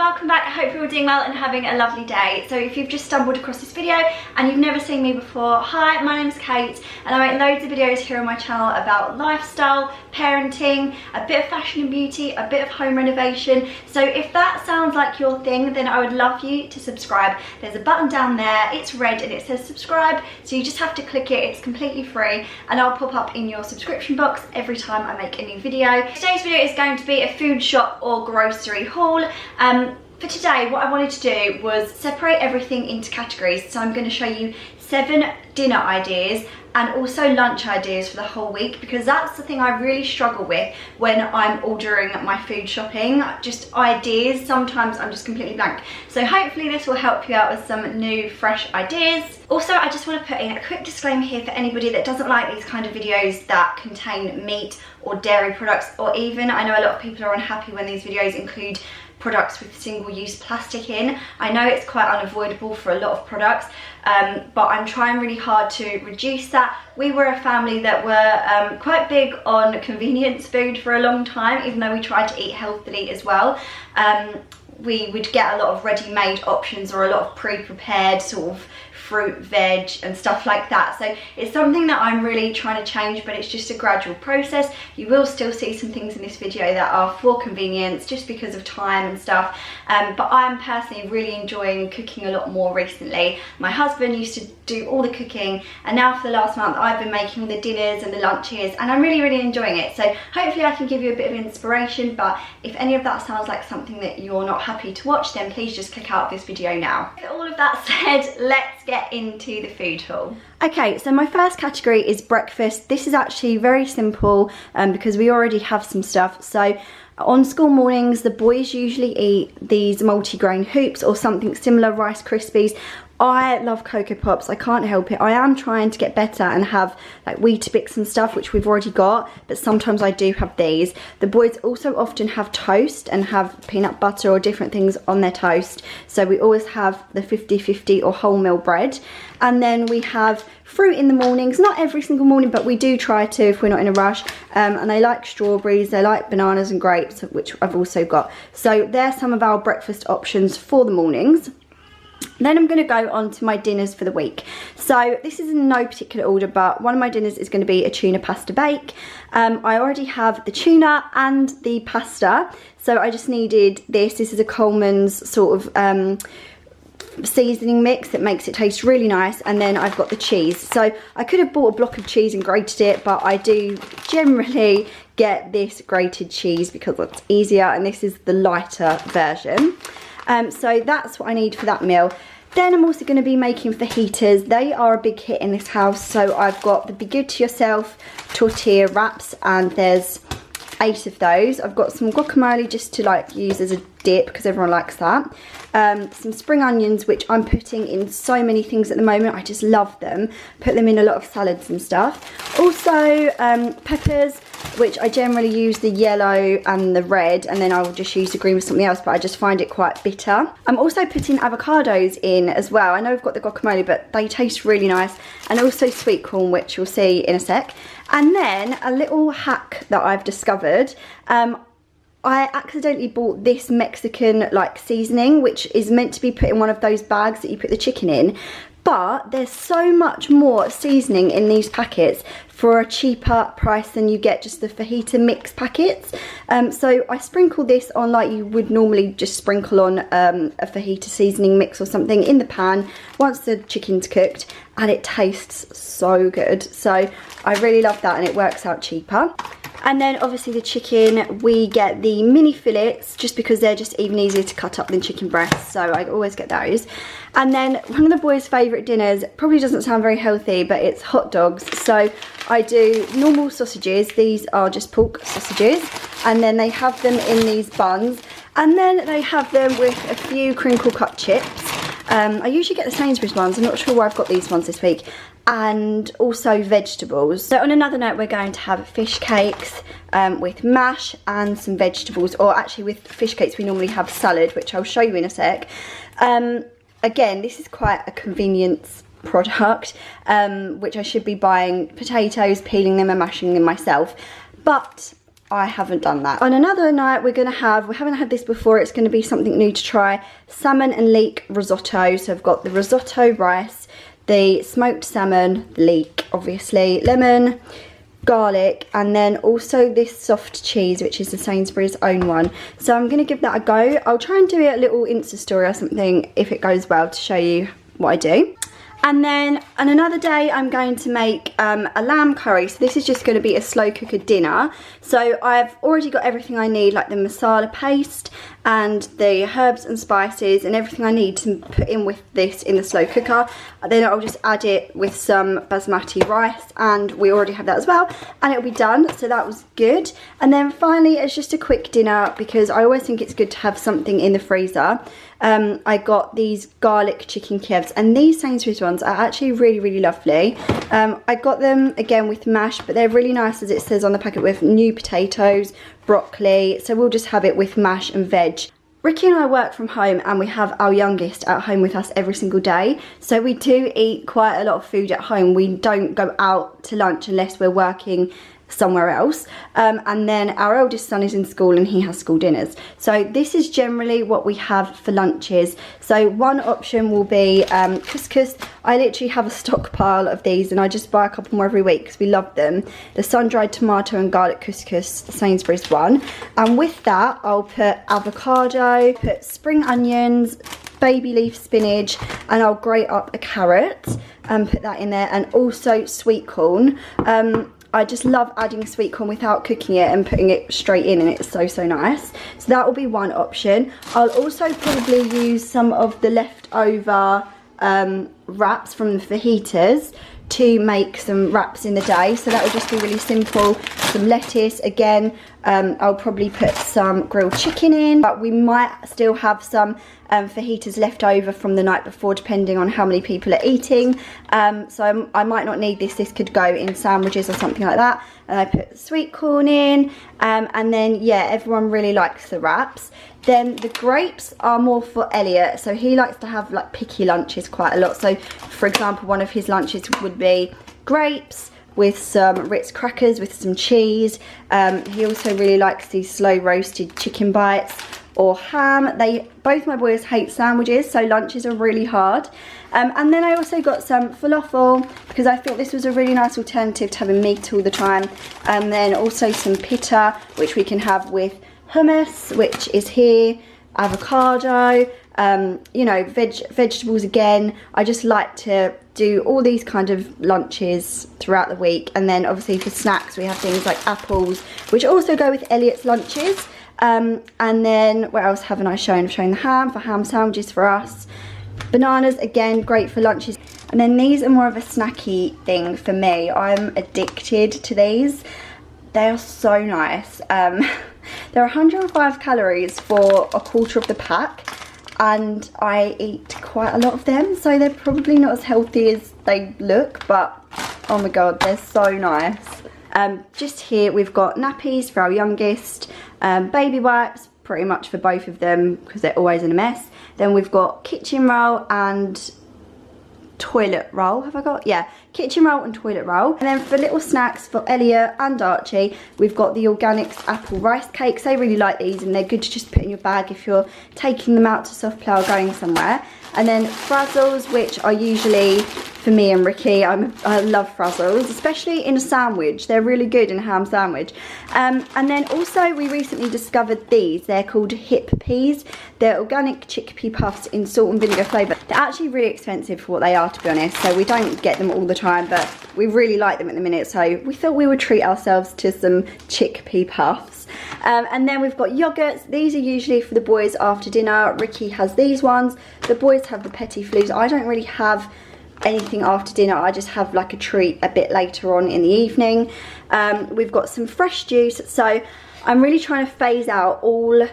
welcome back. I hope you're all doing well and having a lovely day. So if you've just stumbled across this video and you've never seen me before, hi, my name's Kate and I make loads of videos here on my channel about lifestyle, parenting, a bit of fashion and beauty, a bit of home renovation. So if that sounds like your thing, then I would love you to subscribe. There's a button down there, it's red and it says subscribe, so you just have to click it. It's completely free and I'll pop up in your subscription box every time I make a new video. Today's video is going to be a food shop or grocery haul. For today, what I wanted to do was separate everything into categories. So I'm going to show you 7 dinner ideas and also lunch ideas for the whole week, because that's the thing I really struggle with when I'm ordering my food shopping. Just ideas, sometimes I'm just completely blank. So hopefully this will help you out with some new, fresh ideas. Also, I just want to put in a quick disclaimer here for anybody that doesn't like these kind of videos that contain meat or dairy products, or even, I know a lot of people are unhappy when these videos include products with single-use plastic in. I know it's quite unavoidable for a lot of products, but I'm trying really hard to reduce that. We were a family that were quite big on convenience food for a long time, even though we tried to eat healthily as well. We would get a lot of ready-made options or a lot of pre-prepared sort of fruit, veg and stuff like that. So it's something that I'm really trying to change, but it's just a gradual process. You will still see some things in this video that are for convenience just because of time and stuff, but I'm personally really enjoying cooking a lot more recently. My husband used to do all the cooking and now for the last month I've been making all the dinners and the lunches and I'm really enjoying it. So hopefully I can give you a bit of inspiration, but if any of that sounds like something that you're not happy to watch, then please just click out of this video now. With all of that said, let's get into the food haul. Okay, so my first category is breakfast. This is actually very simple because we already have some stuff. So on school mornings, the boys usually eat these multi-grain hoops or something similar, Rice Krispies. I love Cocoa Pops, I can't help it. I am trying to get better and have like Weetabix and stuff, which we've already got, but sometimes I do have these. The boys also often have toast and have peanut butter or different things on their toast. So we always have the 50/50 or wholemeal bread. And then we have fruit in the mornings, not every single morning, but we do try to if we're not in a rush. And they like strawberries, they like bananas and grapes, which I've also got. So they're some of our breakfast options for the mornings. Then I'm going to go on to my dinners for the week. So this is in no particular order, but one of my dinners is going to be a tuna pasta bake. I already have the tuna and the pasta, so I just needed this. This is a Coleman's sort of seasoning mix that makes it taste really nice, and then I've got the cheese. So I could have bought a block of cheese and grated it, but I do generally get this grated cheese because it's easier, and this is the lighter version. So that's what I need for that meal. Then I'm also going to be making fajitas. They are a big hit in this house. So I've got the Be Good To Yourself tortilla wraps, and there's 8 of those. I've got some guacamole just to like use as a dip because everyone likes that. Some spring onions, which I'm putting in so many things at the moment. I just love them. Put them in a lot of salads and stuff. Also peppers, which I generally use the yellow and the red, and then I will just use the green with something else, but I just find it quite bitter. I'm also putting avocados in as well. I know I've got the guacamole, but they taste really nice, and also sweet corn, which you'll see in a sec. And then a little hack that I've discovered, I accidentally bought this Mexican like seasoning, which is meant to be put in one of those bags that you put the chicken in, but there's so much more seasoning in these packets for a cheaper price than you get just the fajita mix packets. So I sprinkle this on like you would normally just sprinkle on a fajita seasoning mix or something in the pan once the chicken's cooked, and it tastes so good. So I really love that, and it works out cheaper. And then obviously the chicken, we get the mini fillets just because they're just even easier to cut up than chicken breasts, so I always get those. And then one of the boys' favourite dinners, probably doesn't sound very healthy, but it's hot dogs. So I do normal sausages, these are just pork sausages, and then they have them in these buns, and then they have them with a few crinkle cut chips. I usually get the Sainsbury's ones, I'm not sure why I've got these ones this week, and also vegetables. So on another note, we're going to have fish cakes with mash and some vegetables, or actually with fish cakes we normally have salad, which I'll show you in a sec. Again, this is quite a convenience product, which I should be buying potatoes, peeling them and mashing them myself, but I haven't done that. On another night, we haven't had this before, it's going to be something new to try, salmon and leek risotto. So I've got the risotto rice, the smoked salmon, leek obviously, lemon, garlic, and then also this soft cheese, which is the Sainsbury's own one. So I'm going to give that a go. I'll try and do a little Insta story or something if it goes well to show you what I do. And then on another day, I'm going to make a lamb curry. So this is just going to be a slow cooker dinner. So I've already got everything I need, like the masala paste and the herbs and spices and everything I need to put in with this in the slow cooker. And then I'll just add it with some basmati rice, and we already have that as well, and it'll be done. So that was good. And then finally, it's just a quick dinner because I always think it's good to have something in the freezer. I got these garlic chicken Kievs, and these Sainsbury's ones are actually really, really lovely. I got them again with mash, but they're really nice, as it says on the packet, with new potatoes, broccoli. So we'll just have it with mash and veg. Ricky and I work from home, and we have our youngest at home with us every single day. So we do eat quite a lot of food at home. We don't go out to lunch unless we're working somewhere else, and then our eldest son is in school and he has school dinners. So this is generally what we have for lunches. So one option will be couscous. I literally have a stockpile of these, and I just buy a couple more every week because we love them. The sun-dried tomato and garlic couscous, the Sainsbury's one. And with that, I'll put avocado, put spring onions, baby leaf spinach, and I'll grate up a carrot and put that in there, and also sweet corn. I just love adding sweet corn without cooking it and putting it straight in, and it's so, so nice. So that will be one option. I'll also probably use some of the leftover wraps from the fajitas to make some wraps in the day. So that will just be really simple. Some lettuce, again, I'll probably put some grilled chicken in, but we might still have some fajitas left over from the night before, depending on how many people are eating. So I might not need this. This could go in sandwiches or something like that. And I put sweet corn in, and then yeah, everyone really likes the wraps. Then the grapes are more for Elliot, so he likes to have like picky lunches quite a lot. So for example, one of his lunches would be grapes with some Ritz crackers with some cheese. He also really likes these slow roasted chicken bites or ham. Both my boys hate sandwiches, so lunches are really hard. And then I also got some falafel because I thought this was a really nice alternative to having meat all the time. And then also some pita, which we can have with hummus, which is here, avocado, you know, vegetables again. I just like to do all these kind of lunches throughout the week. And then obviously for snacks, we have things like apples, which also go with Elliot's lunches. And then what else haven't I shown? I've shown the ham for ham sandwiches for us. Bananas, again, great for lunches. And then these are more of a snacky thing for me. I'm addicted to these. They are so nice. They're 105 calories for a quarter of the pack, and I eat quite a lot of them, so they're probably not as healthy as they look, but oh my god, they're so nice. Just here we've got nappies for our youngest, baby wipes pretty much for both of them because they're always in a mess. Then we've got kitchen roll and toilet roll. Have I got? Yeah, kitchen roll and toilet roll. And then for little snacks for Elliot and Archie, we've got the Organics apple rice cakes. They really like these, and they're good to just put in your bag if you're taking them out to soft play or going somewhere. And then frazzles, which are usually for me and Ricky. I love frazzles, especially in a sandwich. They're really good in a ham sandwich. And then also we recently discovered these. They're called hip peas. They're organic chickpea puffs in salt and vinegar flavour. They're actually really expensive for what they are, to be honest, so we don't get them all the time, but we really like them at the minute, so we thought we would treat ourselves to some chickpea puffs. And then we've got yogurts. These are usually for the boys after dinner. Ricky has these ones. The boys have the petit flus. I don't really have anything after dinner. I just have like a treat a bit later on in the evening. We've got some fresh juice. So I'm really trying to phase out all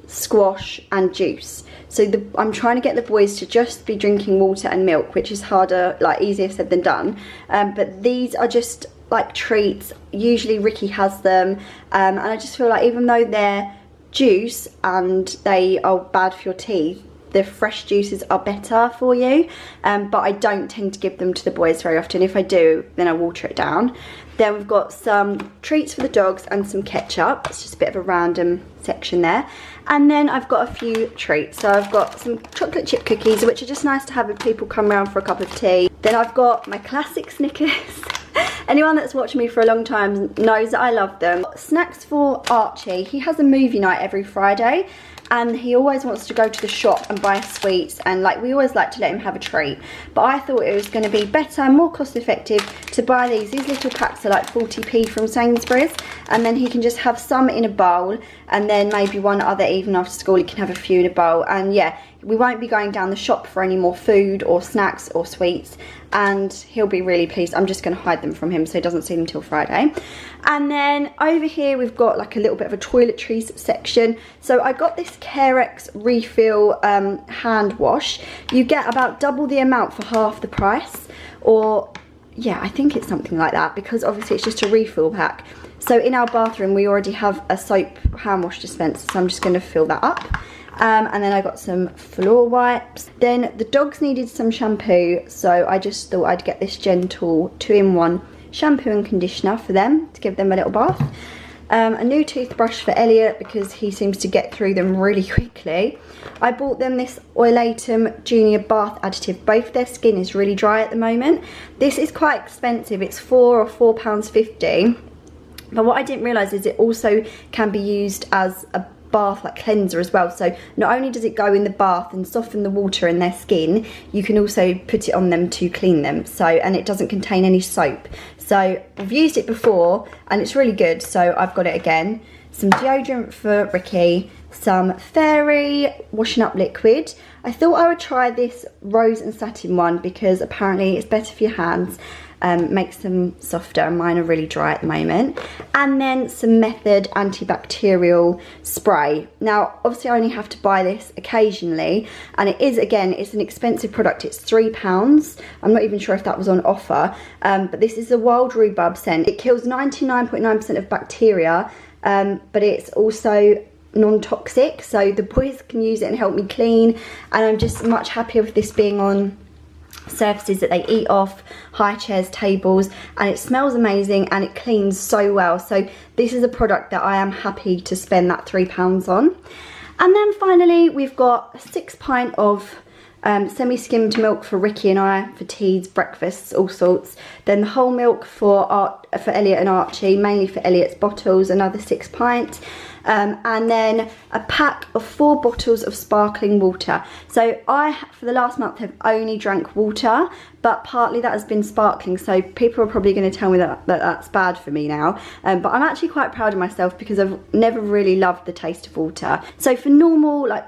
squash and juice. So I'm trying to get the boys to just be drinking water and milk, which is harder, like easier said than done. But these are just like treats. Usually Ricky has them, and I just feel like even though they're juice and they are bad for your teeth, the fresh juices are better for you, but I don't tend to give them to the boys very often. If I do, then I water it down. Then we've got some treats for the dogs and some ketchup. It's just a bit of a random section there. And then I've got a few treats. So I've got some chocolate chip cookies, which are just nice to have if people come around for a cup of tea. Then I've got my classic Snickers. Anyone that's watched me for a long time knows that I love them. Snacks for Archie. He has a movie night every Friday, and he always wants to go to the shop and buy sweets, and like we always like to let him have a treat. But I thought it was going to be better and more cost effective to buy these little packs are like 40p from Sainsbury's, and then he can just have some in a bowl, and then maybe one other even after school he can have a few in a bowl. And yeah, we won't be going down the shop for any more food or snacks or sweets, and he'll be really pleased. I'm just going to hide them from him so he doesn't see them till Friday. And then over here we've got like a little bit of a toiletries section. So I got this Carex refill hand wash. You get about double the amount for half the price, or yeah, I think it's something like that, because obviously it's just a refill pack. So in our bathroom we already have a soap hand wash dispenser, so I'm just going to fill that up. And then I got some floor wipes. Then the dogs needed some shampoo, so I just thought I'd get this gentle 2-in-1 shampoo and conditioner for them to give them a little bath. A new toothbrush for Elliot because he seems to get through them really quickly. I bought them this Oilatum Junior Bath Additive. Both their skin is really dry at the moment. This is quite expensive. It's £4 or £4.50. But what I didn't realise is it also can be used as a bath like cleanser as well. So not only does it go in the bath and soften the water in their skin, you can also put it on them to clean them. So, and it doesn't contain any soap. So I've used it before and it's really good, so I've got it again. Some deodorant for Ricky, some Fairy washing up liquid. I thought I would try this rose and satin one because apparently it's better for your hands. Makes them softer, and mine are really dry at the moment. And then some Method antibacterial spray. Now obviously I only have to buy this occasionally, and it is, again, it's an expensive product. It's £3. I'm not even sure if that was on offer, but this is a wild rhubarb scent. It kills 99.9% of bacteria, but it's also non-toxic, so the boys can use it and help me clean, and I'm just much happier with this being on surfaces that they eat off, high chairs, tables, and it smells amazing and it cleans so well. So this is a product that I am happy to spend that £3 on. And then finally we've got a 6 pint of semi-skimmed milk for Ricky and I, for teas, breakfasts, all sorts. Then the whole milk for Elliot and Archie, mainly for Elliot's bottles, another 6 pints. And then a pack of 4 bottles of sparkling water. So I, for the last month, have only drank water, but partly that has been sparkling, so people are probably going to tell me that that's bad for me now. But I'm actually quite proud of myself because I've never really loved the taste of water. So for normal, like,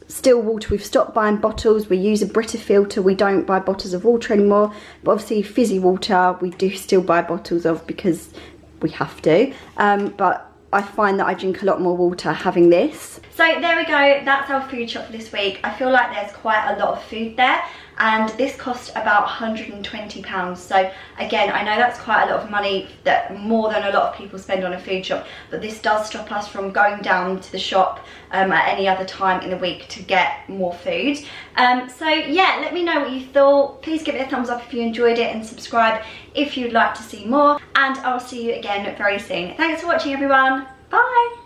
still water, we've stopped buying bottles. We use a Brita filter. We don't buy bottles of water anymore. But obviously fizzy water we do still buy bottles of because we have to. But I find that I drink a lot more water having this. So there we go, that's our food shop for this week. I feel like there's quite a lot of food there, and this cost about £120. So again, I know that's quite a lot of money, that more than a lot of people spend on a food shop, but this does stop us from going down to the shop at any other time in the week to get more food. So yeah, let me know what you thought. Please give it a thumbs up if you enjoyed it, and subscribe if you'd like to see more, and I'll see you again very soon. Thanks for watching, everyone. Bye.